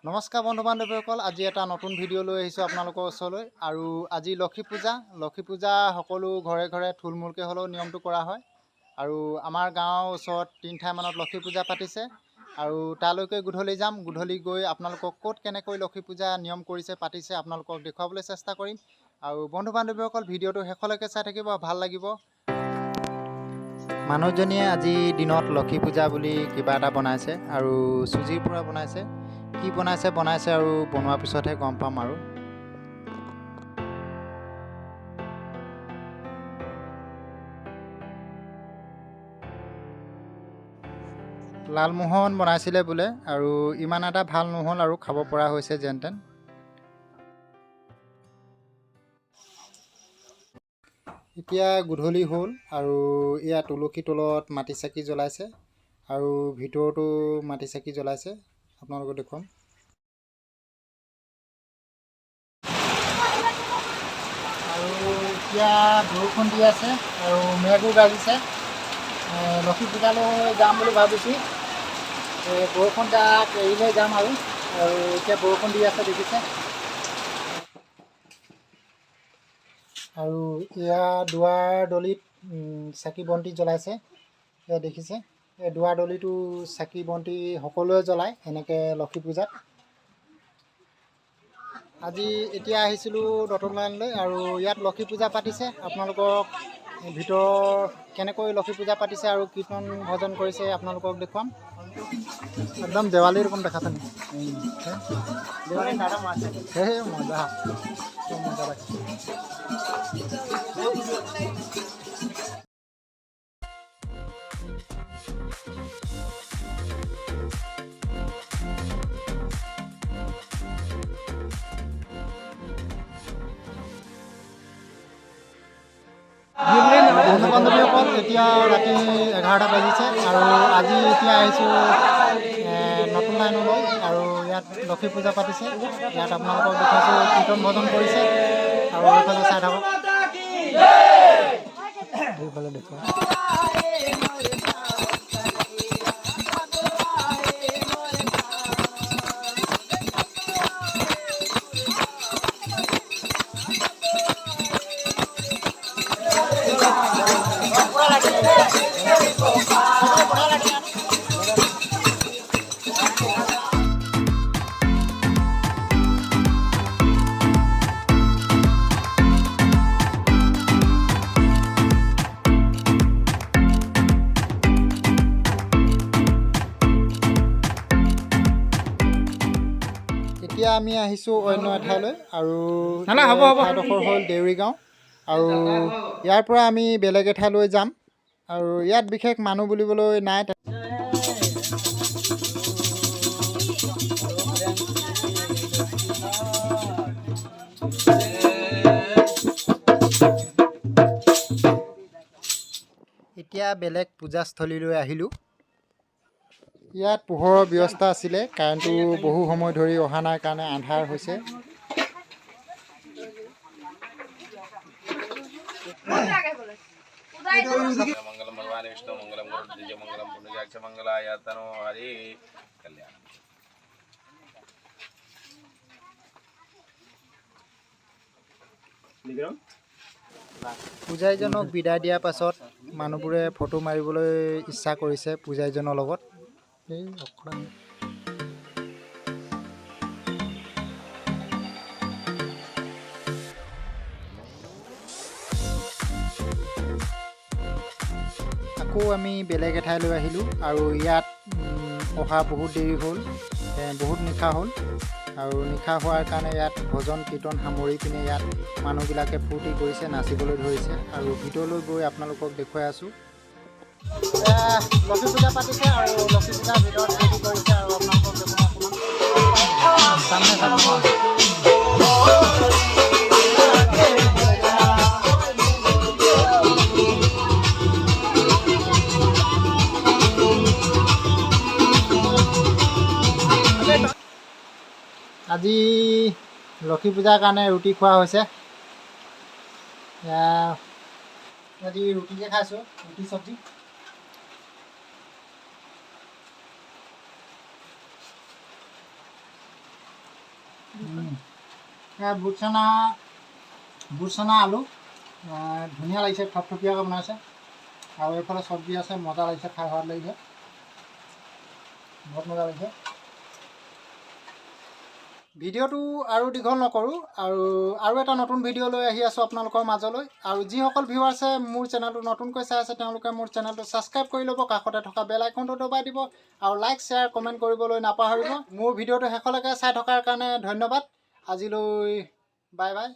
নমস্কাৰ বন্ধু বান্ধৱীসকল, আজি এটা নতুন ভিডিঅ' লৈ আহিছোঁ আপোনালোকৰ ওচৰলৈ। আৰু আজি লক্ষী পূজা সকলো ঘৰে ঘৰে থুলমূলকৈ হ'লেও নিয়মটো কৰা হয়। আৰু আমাৰ গাঁৱৰ ওচৰত 3 ঠাইমানত লক্ষী পূজা পাতিছে। আৰু তালৈকে গধূলি যাম, গধূলি গৈ আপোনালোকক ক'ত কেনেকৈ লক্ষী পূজা নিয়ম কৰিছে পাতিছে আপোনালোকক দেখুৱাবলৈ চেষ্টা কৰিম। আৰু বন্ধু বান্ধৱীসকল, ভিডিঅ'টো শেষলৈকে চাই থাকিব, ভাল লাগিব। মানুহজনীয়ে আজি দিনত লক্ষী পূজা বুলি কিবা এটা বনাইছে আৰু চুজিৰ পৰা বনাইছে। কি বনাইছে আৰু বনোৱাৰ পিছতহে গম পাম। আৰু লালমোহন বনাইছিলে বোলে, আৰু ইমান এটা ভাল নহ'ল আৰু খাব পৰা হৈছে যেনতেন। এতিয়া গধূলি হ'ল আৰু এয়া তুলসী তলত মাটি চাকি জ্বলাইছে আৰু ভিতৰতো মাটি চাকি জ্বলাইছে, আপোনালোকক দেখুৱাম। আৰু এতিয়া বৰষুণ দি আছে আৰু মেঘো গাজিছে। লক্ষী পূজালৈ যাম বুলি ভাবিছোঁ। বৰষুণ যাক এৰিলে যাম আৰু এতিয়া বৰষুণ দি আছে, দেখিছে। আৰু এয়া দুৱাৰ দলিত চাকি বন্তি জ্বলাইছে, এয়া দেখিছে। এই দুৱাৰ দলিটো চাকি বন্তি সকলোৱে জ্বলায় এনেকৈ লক্ষী পূজাত। আজি এতিয়া আহিছিলোঁ দতনলাইনলৈ আৰু ইয়াত লক্ষী পূজা পাতিছে। আপোনালোকক ভিতৰৰ কেনেকৈ লক্ষী পূজা পাতিছে আৰু কীৰ্তন ভজন কৰিছে আপোনালোকক দেখুৱাম। একদম দেৱালীৰ ৰকম দেখাছে নেকি? দেৱালী মজা মজা লাগে। বন্ধু বান্ধৱীসকল, এতিয়া ৰাতি 11টা বাজিছে আৰু আজি এতিয়া আহিছোঁ নতুন লাইনলৈ। আৰু ইয়াত লক্ষী পূজা পাতিছে। ইয়াত আপোনালোকক দেখাইছোঁ কীৰ্তন ভজন কৰিছে। আৰু এইফালে চাই থাকক, এইফালে দেখুৱাওঁ। এতিয়া আমি আহিছোঁ অন্য এঠাইলৈ আৰু ঠাইডোখৰ হ'ল দেউৰী গাঁও। আৰু ইয়াৰ পৰা আমি বেলেগ এঠাইলৈ যাম। আৰু ইয়াত বিশেষ মানুহ বুলিবলৈ নাই। এতিয়া বেলেগ পূজাস্থলীলৈ আহিলোঁ। ইয়াত পোহৰৰ ব্যৱস্থা আছিলে, কাৰেণ্টটো বহু সময় ধৰি অহা নাই কাৰণে আন্ধাৰ হৈছে। मंगलम भगवान विष्णु मंगलम गरुड़ मंगलम पुण्यजाक्ष मंगलाय तनो हरि कल्याण। পূজাৰীজনক বিদায় দিয়াৰ পাছত মানুহবোৰে ফটো মাৰিবলৈ ইচ্ছা কৰিছে পূজাৰীজনৰ লগত। আকৌ আমি বেলেগ এঠাইলৈ আহিলোঁ আৰু ইয়াত অহা বহুত দেৰি হ'ল, বহুত নিশা হ'ল। আৰু নিশা হোৱাৰ কাৰণে ইয়াত ভজন কীৰ্তন সামৰি পিনে ইয়াত মানুহবিলাকে ফূৰ্তি কৰিছে, নাচিবলৈ ধৰিছে। আৰু ভিতৰলৈ গৈ আপোনালোকক দেখুৱাই আছোঁ। লক্ষী পূজা পাতিছে আৰু লক্ষী পূজাৰ ভিতৰত ফূৰ্তি কৰিছে আৰু আপোনালোকক দেখুৱাই আজি লক্ষী পূজাৰ কাৰণে ৰুটি খোৱা হৈছে। আজি ৰুটিকে খাইছোঁ, ৰুটি চব্জি। বুট চনা আলু ধুনীয়া লাগিছে, থপথপীয়াকৈ বনাইছে। আৰু এইফালে চব্জি আছে, মজা লাগিছে, খাই সোৱাদ লাগিছে, বহুত মজা লাগিছে। ভিডিঅ'টো আৰু দীঘল নকৰোঁ, আৰু এটা নতুন ভিডিঅ' লৈ আহি আছোঁ আপোনালোকৰ মাজলৈ। আৰু যিসকল ভিউৱাৰ্ছে মোৰ চেনেলটো নতুনকৈ চাই আছে তেওঁলোকে মোৰ চেনেলটো ছাবস্ক্ৰাইব কৰি ল'ব, কাষতে থকা বেল আইকনটো দবাই দিব, আৰু লাইক শ্বেয়াৰ কমেণ্ট কৰিবলৈ নাপাহৰিব। মোৰ ভিডিঅ'টো শেষলৈকে চাই থকাৰ কাৰণে ধন্যবাদ। আজিলৈ বাই বাই।